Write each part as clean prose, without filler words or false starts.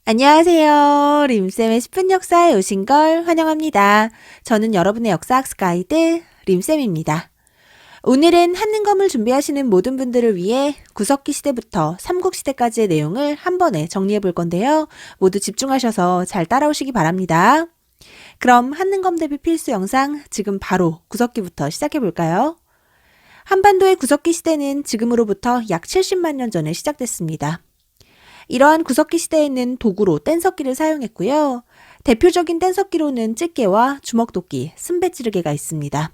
안녕하세요. 림쌤의 10분 역사에 오신 걸 환영합니다. 저는 여러분의 역사 학습 가이드 림쌤입니다. 오늘은 한능검을 준비하시는 모든 분들을 위해 구석기 시대부터 삼국시대까지의 내용을 한 번에 정리해 볼 건데요. 모두 집중하셔서 잘 따라오시기 바랍니다. 그럼 한능검 대비 필수 영상 지금 바로 구석기부터 시작해 볼까요? 한반도의 구석기 시대는 지금으로부터 약 70만 년 전에 시작됐습니다. 이러한 구석기 시대에는 도구로 뗀석기를 사용했고요. 대표적인 뗀석기로는 찌개와 주먹도끼, 쓴배찌르개가 있습니다.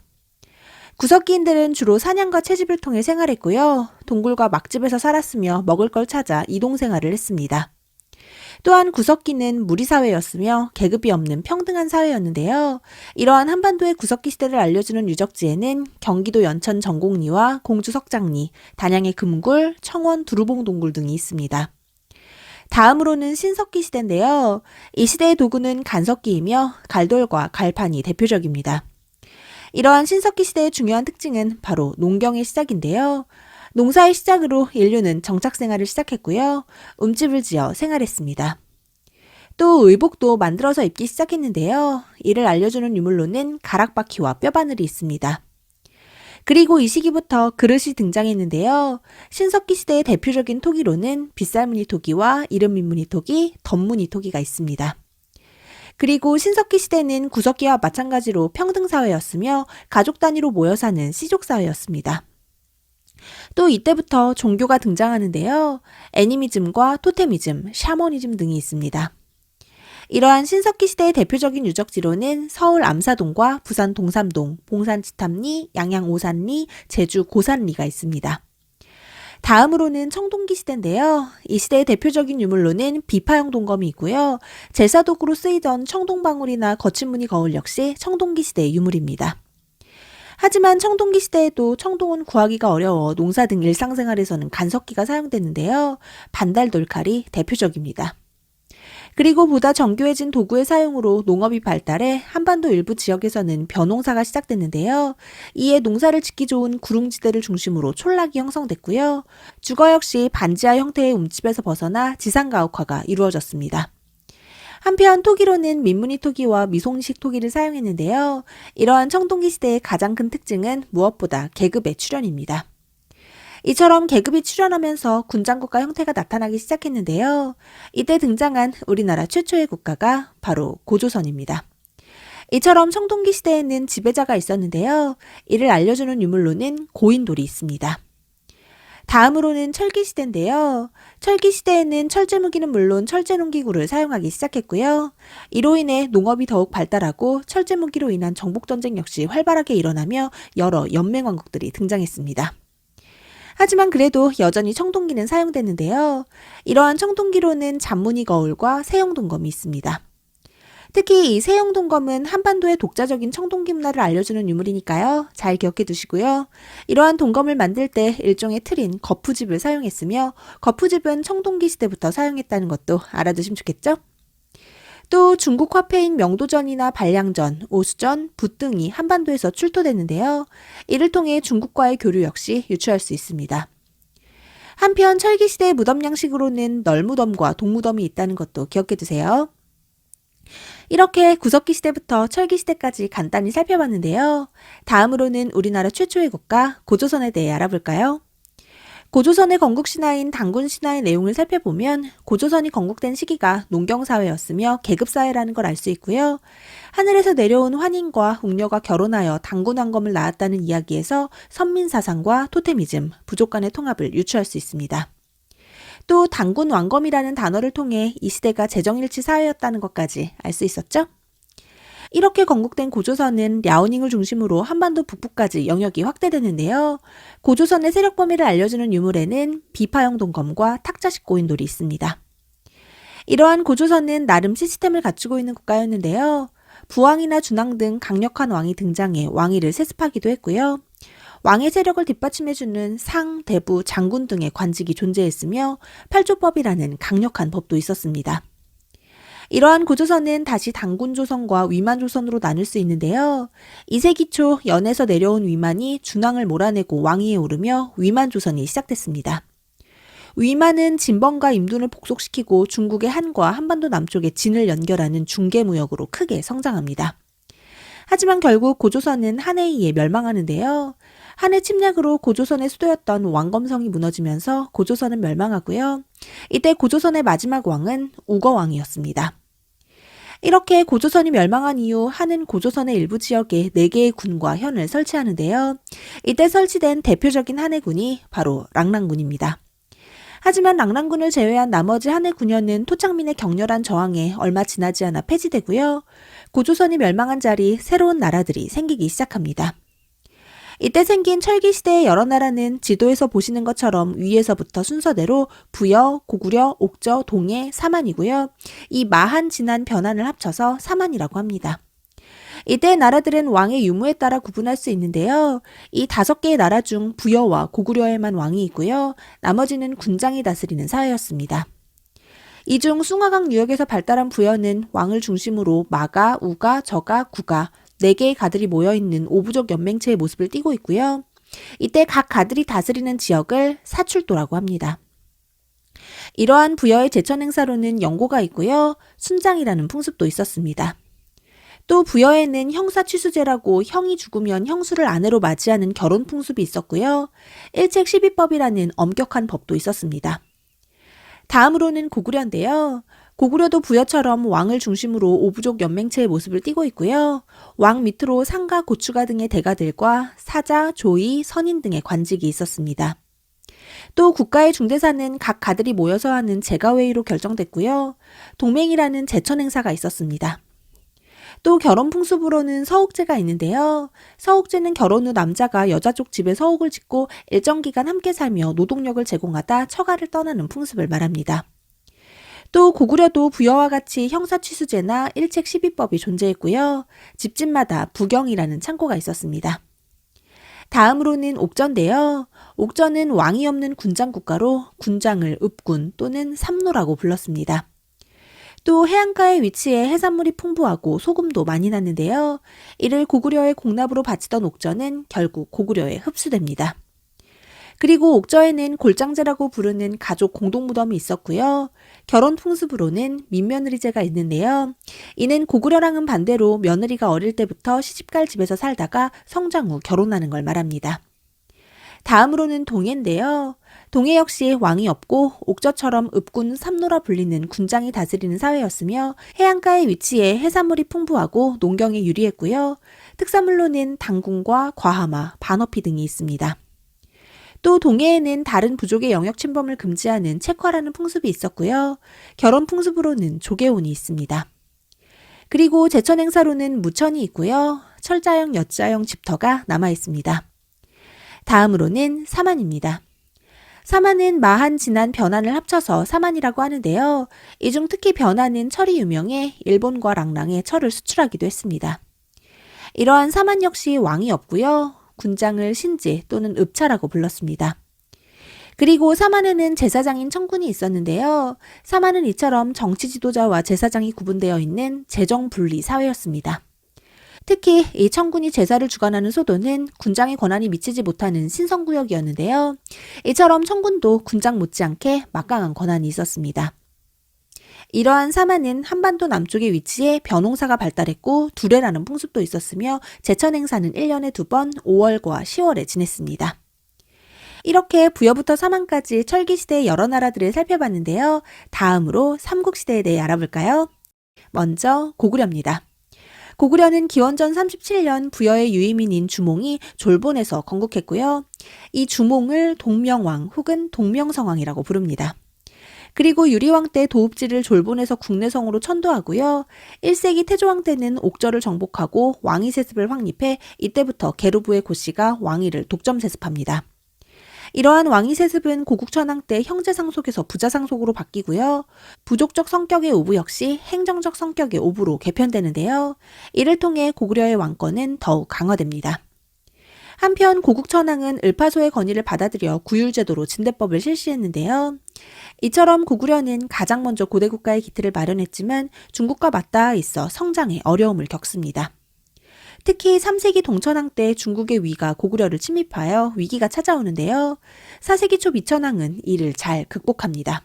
구석기인들은 주로 사냥과 채집을 통해 생활했고요. 동굴과 막집에서 살았으며 먹을 걸 찾아 이동생활을 했습니다. 또한 구석기는 무리사회였으며 계급이 없는 평등한 사회였는데요. 이러한 한반도의 구석기 시대를 알려주는 유적지에는 경기도 연천 정곡리와 공주 석장리, 단양의 금굴, 청원 두루봉 동굴 등이 있습니다. 다음으로는 신석기 시대인데요. 이 시대의 도구는 간석기이며 갈돌과 갈판이 대표적입니다. 이러한 신석기 시대의 중요한 특징은 바로 농경의 시작인데요. 농사의 시작으로 인류는 정착생활을 시작했고요. 움집을 지어 생활했습니다. 또 의복도 만들어서 입기 시작했는데요. 이를 알려주는 유물로는 가락바퀴와 뼈바늘이 있습니다. 그리고 이 시기부터 그릇이 등장했는데요. 신석기 시대의 대표적인 토기로는 빗살무늬 토기와 이른민무늬 토기, 덧무늬 토기가 있습니다. 그리고 신석기 시대는 구석기와 마찬가지로 평등사회였으며 가족 단위로 모여 사는 씨족사회였습니다. 또 이때부터 종교가 등장하는데요. 애니미즘과 토테미즘, 샤머니즘 등이 있습니다. 이러한 신석기 시대의 대표적인 유적지로는 서울 암사동과 부산 동삼동, 봉산 치탐리, 양양 오산리, 제주 고산리가 있습니다. 다음으로는 청동기 시대인데요. 이 시대의 대표적인 유물로는 비파형 동검이 있고요. 제사도구로 쓰이던 청동방울이나 거친 무늬 거울 역시 청동기 시대의 유물입니다. 하지만 청동기 시대에도 청동은 구하기가 어려워 농사 등 일상생활에서는 간석기가 사용됐는데요. 반달돌칼이 대표적입니다. 그리고 보다 정교해진 도구의 사용으로 농업이 발달해 한반도 일부 지역에서는 벼농사가 시작됐는데요. 이에 농사를 짓기 좋은 구릉지대를 중심으로 촌락이 형성됐고요. 주거 역시 반지하 형태의 움집에서 벗어나 지상가옥화가 이루어졌습니다. 한편 토기로는 민무늬 토기와 미송식 토기를 사용했는데요. 이러한 청동기 시대의 가장 큰 특징은 무엇보다 계급의 출현입니다. 이처럼 계급이 출현하면서 군장국가 형태가 나타나기 시작했는데요. 이때 등장한 우리나라 최초의 국가가 바로 고조선입니다. 이처럼 청동기 시대에는 지배자가 있었는데요. 이를 알려주는 유물로는 고인돌이 있습니다. 다음으로는 철기 시대인데요. 철기 시대에는 철제무기는 물론 철제농기구를 사용하기 시작했고요. 이로 인해 농업이 더욱 발달하고 철제무기로 인한 정복전쟁 역시 활발하게 일어나며 여러 연맹왕국들이 등장했습니다. 하지만 그래도 여전히 청동기는 사용됐는데요. 이러한 청동기로는 잔무늬 거울과 세용동검이 있습니다. 특히 이 세용동검은 한반도의 독자적인 청동기 문화를 알려주는 유물이니까요. 잘 기억해 두시고요. 이러한 동검을 만들 때 일종의 틀인 거푸집을 사용했으며 거푸집은 청동기 시대부터 사용했다는 것도 알아두시면 좋겠죠? 또 중국 화폐인 명도전이나 발량전, 오수전, 붓 등이 한반도에서 출토됐는데요. 이를 통해 중국과의 교류 역시 유추할 수 있습니다. 한편 철기시대의 무덤 양식으로는 널무덤과 동무덤이 있다는 것도 기억해 두세요. 이렇게 구석기 시대부터 철기 시대까지 간단히 살펴봤는데요. 다음으로는 우리나라 최초의 국가 고조선에 대해 알아볼까요? 고조선의 건국 신화인 단군 신화의 내용을 살펴보면 고조선이 건국된 시기가 농경사회였으며 계급사회라는 걸 알 수 있고요. 하늘에서 내려온 환인과 웅녀가 결혼하여 단군 왕검을 낳았다는 이야기에서 선민사상과 토테미즘, 부족 간의 통합을 유추할 수 있습니다. 또 단군 왕검이라는 단어를 통해 이 시대가 재정일치 사회였다는 것까지 알 수 있었죠? 이렇게 건국된 고조선은 랴오닝을 중심으로 한반도 북부까지 영역이 확대되는데요. 고조선의 세력 범위를 알려주는 유물에는 비파형 동검과 탁자식 고인돌이 있습니다. 이러한 고조선은 나름 시스템을 갖추고 있는 국가였는데요. 부왕이나 준왕 등 강력한 왕이 등장해 왕위를 세습하기도 했고요. 왕의 세력을 뒷받침해주는 상, 대부, 장군 등의 관직이 존재했으며 팔조법이라는 강력한 법도 있었습니다. 이러한 고조선은 다시 단군조선과 위만조선으로 나눌 수 있는데요. 2세기 초 연에서 내려온 위만이 준왕을 몰아내고 왕위에 오르며 위만조선이 시작됐습니다. 위만은 진번과 임둔을 복속시키고 중국의 한과 한반도 남쪽의 진을 연결하는 중개무역으로 크게 성장합니다. 하지만 결국 고조선은 한에 의해 멸망하는데요. 한의 침략으로 고조선의 수도였던 왕검성이 무너지면서 고조선은 멸망하고요. 이때 고조선의 마지막 왕은 우거왕이었습니다. 이렇게 고조선이 멸망한 이후 한은 고조선의 일부 지역에 4개의 군과 현을 설치하는데요. 이때 설치된 대표적인 한의 군이 바로 랑랑군입니다. 하지만 랑랑군을 제외한 나머지 한의 군현은 토착민의 격렬한 저항에 얼마 지나지 않아 폐지되고요. 고조선이 멸망한 자리 새로운 나라들이 생기기 시작합니다. 이때 생긴 철기시대의 여러 나라는 지도에서 보시는 것처럼 위에서부터 순서대로 부여, 고구려, 옥저, 동해, 사만이고요. 이 마한, 진한, 변한을 합쳐서 사만이라고 합니다. 이때 나라들은 왕의 유무에 따라 구분할 수 있는데요. 이 5개의 나라 중 부여와 고구려에만 왕이 있고요. 나머지는 군장이 다스리는 사회였습니다. 이 중 숭화강 유역에서 발달한 부여는 왕을 중심으로 마가, 우가, 저가, 구가 4개의 가들이 모여있는 오부족 연맹체의 모습을 띠고 있고요. 이때 각 가들이 다스리는 지역을 사출도라고 합니다. 이러한 부여의 제천 행사로는 영고가 있고요. 순장이라는 풍습도 있었습니다. 또 부여에는 형사 취수제라고 형이 죽으면 형수를 아내로 맞이하는 결혼 풍습이 있었고요. 일책 12법이라는 엄격한 법도 있었습니다. 다음으로는 고구려인데요. 고구려도 부여처럼 왕을 중심으로 오부족 연맹체의 모습을 띠고 있고요. 왕 밑으로 상가, 고추가 등의 대가들과 사자, 조이, 선인 등의 관직이 있었습니다. 또 국가의 중대사는 각 가들이 모여서 하는 제가회의로 결정됐고요. 동맹이라는 제천 행사가 있었습니다. 또 결혼 풍습으로는 서옥제가 있는데요. 서옥제는 결혼 후 남자가 여자 쪽 집에 서옥을 짓고 일정 기간 함께 살며 노동력을 제공하다 처가를 떠나는 풍습을 말합니다. 또 고구려도 부여와 같이 형사취수제나 일책 12법이 존재했고요. 집집마다 부경이라는 창고가 있었습니다. 다음으로는 옥전인데요. 옥전은 왕이 없는 군장 국가로 군장을 읍군 또는 삼노라고 불렀습니다. 또 해안가에 위치해 해산물이 풍부하고 소금도 많이 났는데요. 이를 고구려의 공납으로 바치던 옥전은 결국 고구려에 흡수됩니다. 그리고 옥저에는 골장제라고 부르는 가족 공동무덤이 있었고요. 결혼 풍습으로는 민며느리제가 있는데요. 이는 고구려랑은 반대로 며느리가 어릴 때부터 시집갈 집에서 살다가 성장 후 결혼하는 걸 말합니다. 다음으로는 동해인데요. 동해 역시 왕이 없고 옥저처럼 읍군 삼노라 불리는 군장이 다스리는 사회였으며 해안가에 위치해 해산물이 풍부하고 농경에 유리했고요. 특산물로는 당군과 과하마, 반어피 등이 있습니다. 또 동해에는 다른 부족의 영역 침범을 금지하는 책화라는 풍습이 있었고요. 결혼 풍습으로는 조계혼이 있습니다. 그리고 제천 행사로는 무천이 있고요. 철자형, 여자형 집터가 남아 있습니다. 다음으로는 사만입니다. 사만은 마한, 진한, 변한을 합쳐서 사만이라고 하는데요. 이 중 특히 변한은 철이 유명해 일본과 랑랑에 철을 수출하기도 했습니다. 이러한 사만 역시 왕이 없고요. 군장을 신지 또는 읍차라고 불렀습니다. 그리고 사만에는 제사장인 청군이 있었는데요. 사만은 이처럼 정치 지도자와 제사장이 구분되어 있는 재정분리 사회였습니다. 특히 이 청군이 제사를 주관하는 소도는 군장의 권한이 미치지 못하는 신성구역이었는데요. 이처럼 청군도 군장 못지않게 막강한 권한이 있었습니다. 이러한 사만은 한반도 남쪽에 위치해 벼농사가 발달했고 두레라는 풍습도 있었으며 제천 행사는 1년에 2번 5월과 10월에 지냈습니다. 이렇게 부여부터 사만까지 철기시대의 여러 나라들을 살펴봤는데요. 다음으로 삼국시대에 대해 알아볼까요? 먼저 고구려입니다. 고구려는 기원전 37년 부여의 유이민인 주몽이 졸본에서 건국했고요. 이 주몽을 동명왕 혹은 동명성왕이라고 부릅니다. 그리고 유리왕 때 도읍지를 졸본에서 국내성으로 천도하고요. 1세기 태조왕 때는 옥저를 정복하고 왕위 세습을 확립해 이때부터 계루부의 고씨가 왕위를 독점 세습합니다. 이러한 왕위 세습은 고국천왕 때 형제상속에서 부자상속으로 바뀌고요. 부족적 성격의 오부 역시 행정적 성격의 오부로 개편되는데요. 이를 통해 고구려의 왕권은 더욱 강화됩니다. 한편 고국천왕은 을파소의 건의를 받아들여 구율제도로 진대법을 실시했는데요. 이처럼 고구려는 가장 먼저 고대국가의 기틀을 마련했지만 중국과 맞닿아 있어 성장에 어려움을 겪습니다. 특히 3세기 동천왕 때 중국의 위가 고구려를 침입하여 위기가 찾아오는데요. 4세기 초 미천왕은 이를 잘 극복합니다.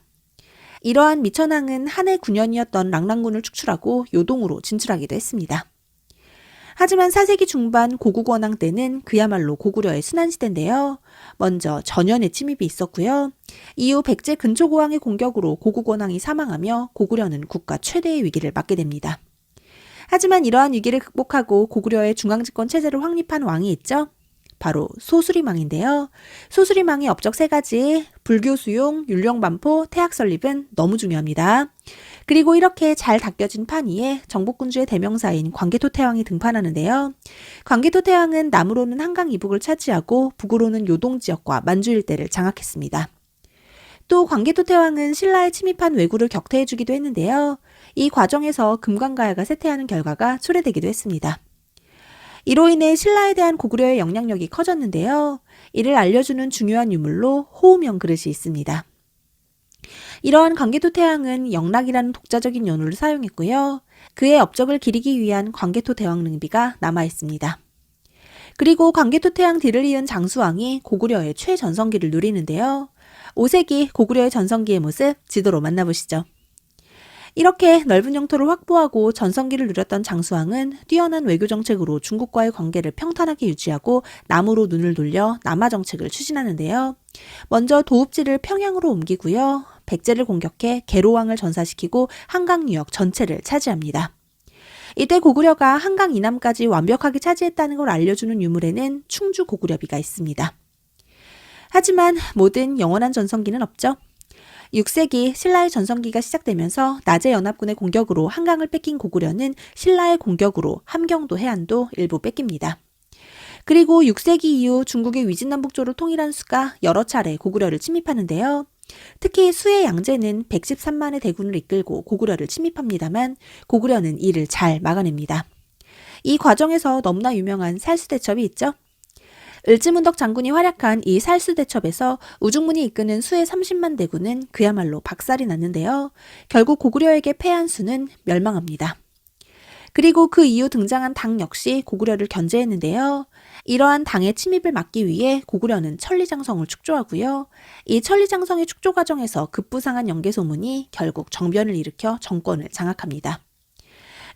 이러한 미천왕은 한해 9년이었던 랑랑군을 축출하고 요동으로 진출하기도 했습니다. 하지만 4세기 중반 고국원왕 때는 그야말로 고구려의 순환시대인데요. 먼저 전현의 침입이 있었고요. 이후 백제 근초고왕의 공격으로 고국원왕이 사망하며 고구려는 국가 최대의 위기를 맞게 됩니다. 하지만 이러한 위기를 극복하고 고구려의 중앙집권 체제를 확립한 왕이 있죠. 바로 소수림왕인데요. 소수림왕의 업적 3가지, 불교 수용, 율령 반포, 태학 설립은 너무 중요합니다. 그리고 이렇게 잘 닦여진 판 위에 정복군주의 대명사인 광개토태왕이 등판하는데요. 광개토태왕은 남으로는 한강 이북을 차지하고 북으로는 요동 지역과 만주 일대를 장악했습니다. 또 광개토태왕은 신라에 침입한 왜구를 격퇴해주기도 했는데요. 이 과정에서 금관가야가 쇠퇴하는 결과가 초래되기도 했습니다. 이로 인해 신라에 대한 고구려의 영향력이 커졌는데요. 이를 알려주는 중요한 유물로 호우명 그릇이 있습니다. 이러한 광개토태왕은 영락이라는 독자적인 연호를 사용했고요. 그의 업적을 기리기 위한 광개토대왕 능비가 남아있습니다. 그리고 광개토태왕 뒤를 이은 장수왕이 고구려의 최전성기를 누리는데요. 5세기 고구려의 전성기의 모습 지도로 만나보시죠. 이렇게 넓은 영토를 확보하고 전성기를 누렸던 장수왕은 뛰어난 외교 정책으로 중국과의 관계를 평탄하게 유지하고 남으로 눈을 돌려 남하 정책을 추진하는데요. 먼저 도읍지를 평양으로 옮기고요. 백제를 공격해 계로왕을 전사시키고 한강 유역 전체를 차지합니다. 이때 고구려가 한강 이남까지 완벽하게 차지했다는 걸 알려주는 유물에는 충주 고구려비가 있습니다. 하지만 모든 영원한 전성기는 없죠. 6세기 신라의 전성기가 시작되면서 나제 연합군의 공격으로 한강을 뺏긴 고구려는 신라의 공격으로 함경도 해안도 일부 뺏깁니다. 그리고 6세기 이후 중국의 위진남북조를 통일한 수가 여러 차례 고구려를 침입하는데요. 특히 수의 양제는 113만의 대군을 이끌고 고구려를 침입합니다만 고구려는 이를 잘 막아냅니다. 이 과정에서 너무나 유명한 살수대첩이 있죠. 을지문덕 장군이 활약한 이 살수대첩에서 우중문이 이끄는 수의 30만 대군은 그야말로 박살이 났는데요. 결국 고구려에게 패한 수는 멸망합니다. 그리고 그 이후 등장한 당 역시 고구려를 견제했는데요. 이러한 당의 침입을 막기 위해 고구려는 천리장성을 축조하고요. 이 천리장성의 축조 과정에서 급부상한 연개소문이 결국 정변을 일으켜 정권을 장악합니다.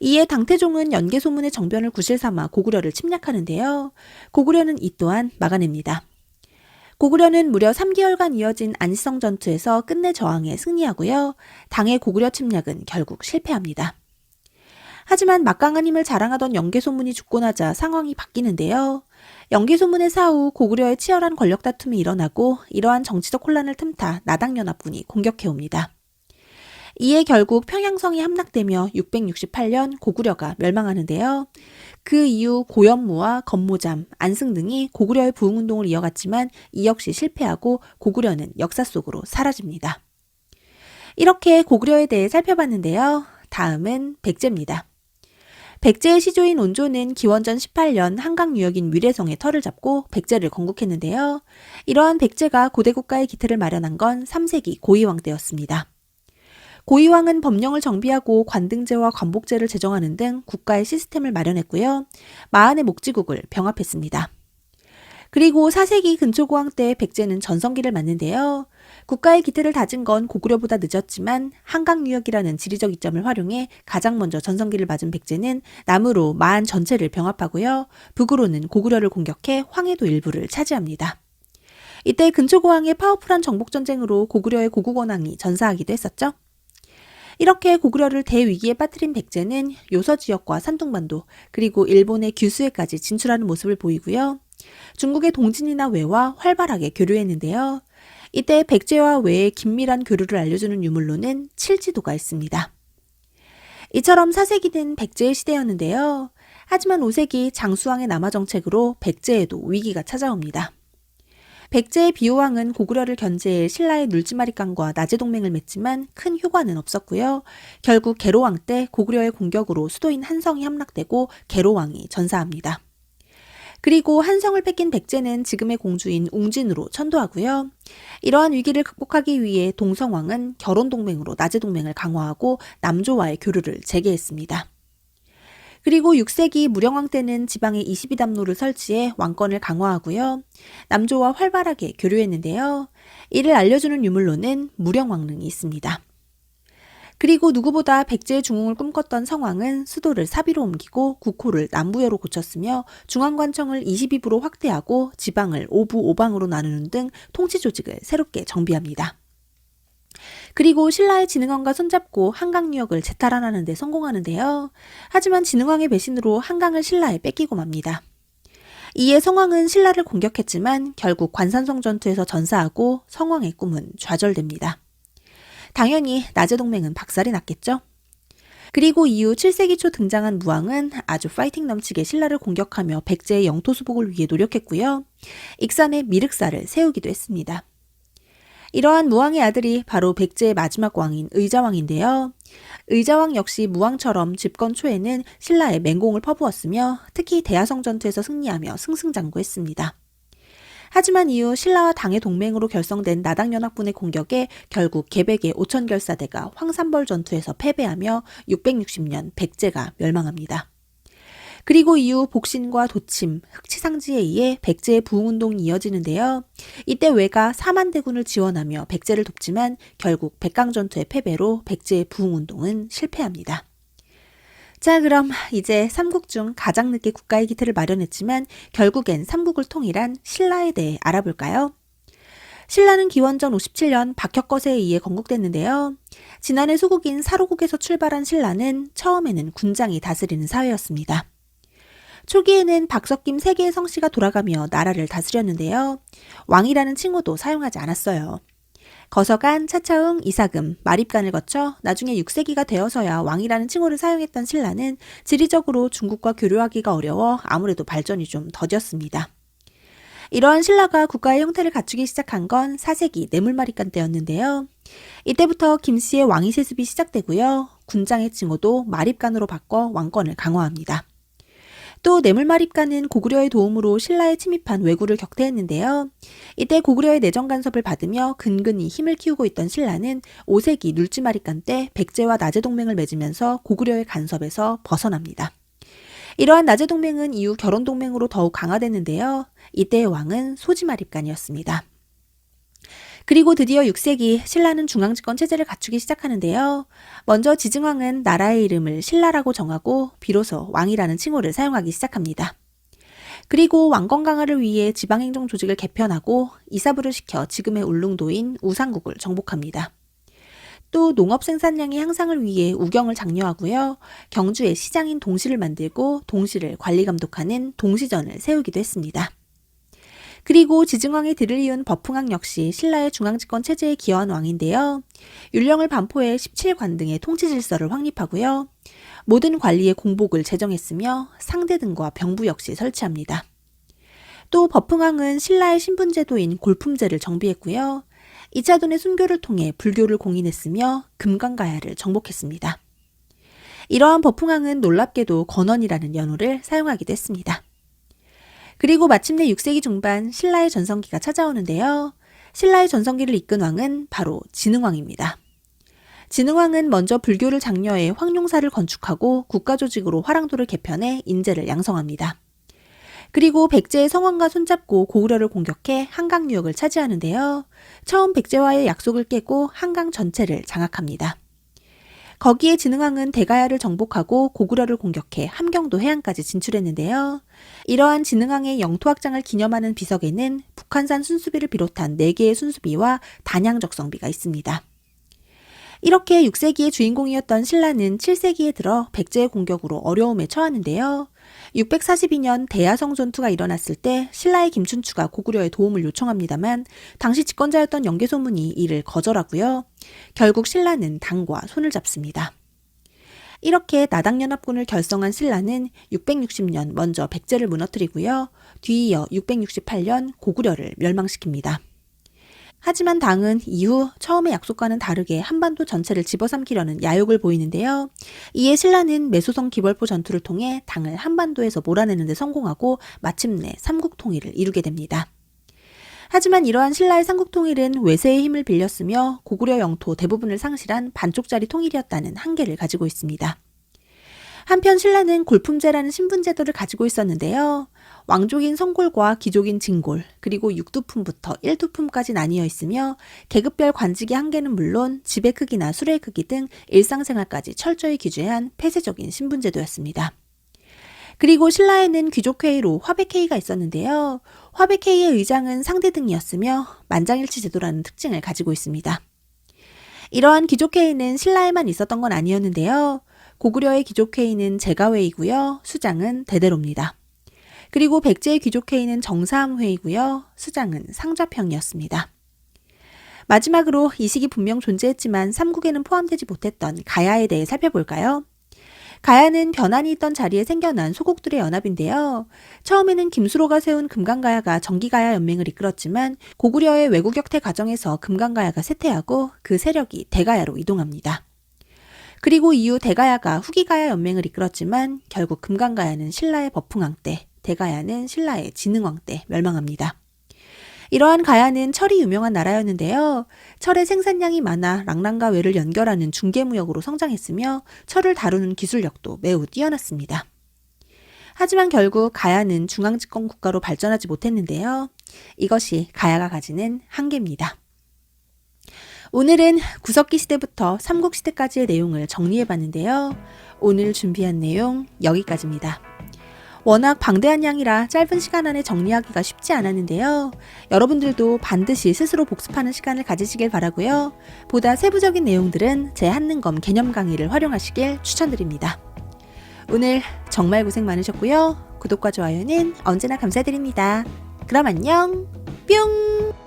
이에 당태종은 연개소문의 정변을 구실삼아 고구려를 침략하는데요. 고구려는 이 또한 막아냅니다. 고구려는 무려 3개월간 이어진 안시성 전투에서 끝내 저항에 승리하고요. 당의 고구려 침략은 결국 실패합니다. 하지만 막강한 힘을 자랑하던 연개소문이 죽고 나자 상황이 바뀌는데요. 연개소문의 사후 고구려의 치열한 권력 다툼이 일어나고 이러한 정치적 혼란을 틈타 나당연합군이 공격해옵니다. 이에 결국 평양성이 함락되며 668년 고구려가 멸망하는데요. 그 이후 고연무와 건모잠, 안승 등이 고구려의 부흥운동을 이어갔지만 이 역시 실패하고 고구려는 역사 속으로 사라집니다. 이렇게 고구려에 대해 살펴봤는데요. 다음은 백제입니다. 백제의 시조인 온조는 기원전 18년 한강 유역인 위례성에 터를 잡고 백제를 건국했는데요. 이러한 백제가 고대 국가의 기틀을 마련한 건 3세기 고이왕 때였습니다. 고이왕은 법령을 정비하고 관등제와 관복제를 제정하는 등 국가의 시스템을 마련했고요. 마한의 목지국을 병합했습니다. 그리고 4세기 근초고왕 때 백제는 전성기를 맞는데요. 국가의 기틀을 다진 건 고구려보다 늦었지만 한강 유역이라는 지리적 이점을 활용해 가장 먼저 전성기를 맞은 백제는 남으로 마한 전체를 병합하고요. 북으로는 고구려를 공격해 황해도 일부를 차지합니다. 이때 근초고왕의 파워풀한 정복전쟁으로 고구려의 고국원왕이 전사하기도 했었죠. 이렇게 고구려를 대위기에 빠뜨린 백제는 요서지역과 산둥반도 그리고 일본의 규수해까지 진출하는 모습을 보이고요. 중국의 동진이나 외와 활발하게 교류했는데요. 이때 백제와 외의 긴밀한 교류를 알려주는 유물로는 칠지도가 있습니다. 이처럼 4세기는 백제의 시대였는데요. 하지만 5세기 장수왕의 남하정책으로 백제에도 위기가 찾아옵니다. 백제의 비호왕은 고구려를 견제해 신라의 눌지마리깡과 나제 동맹을 맺지만 큰 효과는 없었고요. 결국 계로왕 때 고구려의 공격으로 수도인 한성이 함락되고 계로왕이 전사합니다. 그리고 한성을 뺏긴 백제는 지금의 공주인 웅진으로 천도하고요. 이러한 위기를 극복하기 위해 동성왕은 결혼 동맹으로 나제 동맹을 강화하고 남조와의 교류를 재개했습니다. 그리고 6세기 무령왕 때는 지방에 22담로를 설치해 왕권을 강화하고요. 남조와 활발하게 교류했는데요. 이를 알려주는 유물로는 무령왕릉이 있습니다. 그리고 누구보다 백제의 중흥을 꿈꿨던 성왕은 수도를 사비로 옮기고 국호를 남부여로 고쳤으며 중앙관청을 22부로 확대하고 지방을 5부 5방으로 나누는 등 통치 조직을 새롭게 정비합니다. 그리고 신라의 진흥왕과 손잡고 한강 유역을 재탈환하는 데 성공하는데요. 하지만 진흥왕의 배신으로 한강을 신라에 뺏기고 맙니다. 이에 성왕은 신라를 공격했지만 결국 관산성 전투에서 전사하고 성왕의 꿈은 좌절됩니다. 당연히 나제동맹은 박살이 났겠죠. 그리고 이후 7세기 초 등장한 무왕은 아주 파이팅 넘치게 신라를 공격하며 백제의 영토 수복을 위해 노력했고요. 익산에 미륵사를 세우기도 했습니다. 이러한 무왕의 아들이 바로 백제의 마지막 왕인 의자왕인데요. 의자왕 역시 무왕처럼 집권 초에는 신라에 맹공을 퍼부었으며 특히 대야성 전투에서 승리하며 승승장구했습니다. 하지만 이후 신라와 당의 동맹으로 결성된 나당연합군의 공격에 결국 개백의 오천결사대가 황산벌 전투에서 패배하며 660년 백제가 멸망합니다. 그리고 이후 복신과 도침, 흑치상지에 의해 백제의 부흥운동이 이어지는데요. 이때 외가 4만 대군을 지원하며 백제를 돕지만 결국 백강전투의 패배로 백제의 부흥운동은 실패합니다. 자, 그럼 이제 삼국 중 가장 늦게 국가의 기틀을 마련했지만 결국엔 삼국을 통일한 신라에 대해 알아볼까요? 신라는 기원전 57년 박혁거세에 의해 건국됐는데요. 지난해 소국인 사로국에서 출발한 신라는 처음에는 군장이 다스리는 사회였습니다. 초기에는 박석김 3개의 성씨가 돌아가며 나라를 다스렸는데요. 왕이라는 칭호도 사용하지 않았어요. 거서간, 차차흥, 이사금, 마립간을 거쳐 나중에 6세기가 되어서야 왕이라는 칭호를 사용했던 신라는 지리적으로 중국과 교류하기가 어려워 아무래도 발전이 좀 더뎠습니다. 이러한 신라가 국가의 형태를 갖추기 시작한 건 4세기 내물마립간 때였는데요. 이때부터 김씨의 왕위 세습이 시작되고요. 군장의 칭호도 마립간으로 바꿔 왕권을 강화합니다. 또 내물마립간은 고구려의 도움으로 신라에 침입한 왜구를 격퇴했는데요. 이때 고구려의 내정 간섭을 받으며 근근히 힘을 키우고 있던 신라는 5세기 눌지마립간 때 백제와 나제동맹을 맺으면서 고구려의 간섭에서 벗어납니다. 이러한 나제동맹은 이후 결혼동맹으로 더욱 강화됐는데요. 이때의 왕은 소지마립간이었습니다. 그리고 드디어 6세기 신라는 중앙집권 체제를 갖추기 시작하는데요. 먼저 지증왕은 나라의 이름을 신라라고 정하고 비로소 왕이라는 칭호를 사용하기 시작합니다. 그리고 왕권 강화를 위해 지방행정 조직을 개편하고 이사부를 시켜 지금의 울릉도인 우상국을 정복합니다. 또 농업 생산량의 향상을 위해 우경을 장려하고요. 경주에 시장인 동시를 만들고 동시를 관리 감독하는 동시전을 세우기도 했습니다. 그리고 지증왕의 들을 이은 버풍왕 역시 신라의 중앙집권 체제에 기여한 왕인데요. 율령을 반포해 17관 등의 통치 질서를 확립하고요. 모든 관리의 공복을 제정했으며 상대 등과 병부 역시 설치합니다. 또 버풍왕은 신라의 신분제도인 골품제를 정비했고요. 이차돈의 순교를 통해 불교를 공인했으며 금강가야를 정복했습니다. 이러한 버풍왕은 놀랍게도 건원이라는 연호를 사용하기도 했습니다. 그리고 마침내 6세기 중반 신라의 전성기가 찾아오는데요. 신라의 전성기를 이끈 왕은 바로 진흥왕입니다. 진흥왕은 먼저 불교를 장려해 황룡사를 건축하고 국가조직으로 화랑도를 개편해 인재를 양성합니다. 그리고 백제의 성왕과 손잡고 고구려를 공격해 한강 유역을 차지하는데요. 처음 백제와의 약속을 깨고 한강 전체를 장악합니다. 거기에 진흥왕은 대가야를 정복하고 고구려를 공격해 함경도 해안까지 진출했는데요. 이러한 진흥왕의 영토 확장을 기념하는 비석에는 북한산 순수비를 비롯한 4개의 순수비와 단양적성비가 있습니다. 이렇게 6세기의 주인공이었던 신라는 7세기에 들어 백제의 공격으로 어려움에 처하는데요. 642년 대야성 전투가 일어났을 때 신라의 김춘추가 고구려의 도움을 요청합니다만 당시 집권자였던 영계소문이 이를 거절하고요. 결국 신라는 당과 손을 잡습니다. 이렇게 나당연합군을 결성한 신라는 660년 먼저 백제를 무너뜨리고요. 뒤이어 668년 고구려를 멸망시킵니다. 하지만 당은 이후 처음의 약속과는 다르게 한반도 전체를 집어삼키려는 야욕을 보이는데요. 이에 신라는 매소성 기벌포 전투를 통해 당을 한반도에서 몰아내는 데 성공하고 마침내 삼국통일을 이루게 됩니다. 하지만 이러한 신라의 삼국통일은 외세의 힘을 빌렸으며 고구려 영토 대부분을 상실한 반쪽짜리 통일이었다는 한계를 가지고 있습니다. 한편 신라는 골품제라는 신분제도를 가지고 있었는데요. 왕족인 성골과 귀족인 진골, 그리고 6두품부터 1두품까지 나뉘어 있으며 계급별 관직의 한계는 물론 집의 크기나 수레의 크기 등 일상생활까지 철저히 규제한 폐쇄적인 신분제도였습니다. 그리고 신라에는 귀족회의로 화백회의가 있었는데요. 화백회의의 의장은 상대등이었으며 만장일치 제도라는 특징을 가지고 있습니다. 이러한 귀족회의는 신라에만 있었던 건 아니었는데요. 고구려의 귀족회의는 제가회의고요. 수장은 대대로입니다. 그리고 백제의 귀족회의는 정사함회의고요. 수장은 상좌평이었습니다. 마지막으로 이 시기 분명 존재했지만 삼국에는 포함되지 못했던 가야에 대해 살펴볼까요? 가야는 변환이 있던 자리에 생겨난 소국들의 연합인데요. 처음에는 김수로가 세운 금강가야가 정기가야 연맹을 이끌었지만 고구려의 왜구격퇴 과정에서 금강가야가 쇠퇴하고 그 세력이 대가야로 이동합니다. 그리고 이후 대가야가 후기가야 연맹을 이끌었지만 결국 금강가야는 신라의 버풍왕 때, 대가야는 신라의 진흥왕 때 멸망합니다. 이러한 가야는 철이 유명한 나라였는데요. 철의 생산량이 많아 랑랑과 외를 연결하는 중개무역으로 성장했으며 철을 다루는 기술력도 매우 뛰어났습니다. 하지만 결국 가야는 중앙집권 국가로 발전하지 못했는데요. 이것이 가야가 가지는 한계입니다. 오늘은 구석기 시대부터 삼국시대까지의 내용을 정리해봤는데요. 오늘 준비한 내용 여기까지입니다. 워낙 방대한 양이라 짧은 시간 안에 정리하기가 쉽지 않았는데요. 여러분들도 반드시 스스로 복습하는 시간을 가지시길 바라고요. 보다 세부적인 내용들은 제 한능검 개념 강의를 활용하시길 추천드립니다. 오늘 정말 고생 많으셨고요. 구독과 좋아요는 언제나 감사드립니다. 그럼 안녕! 뿅!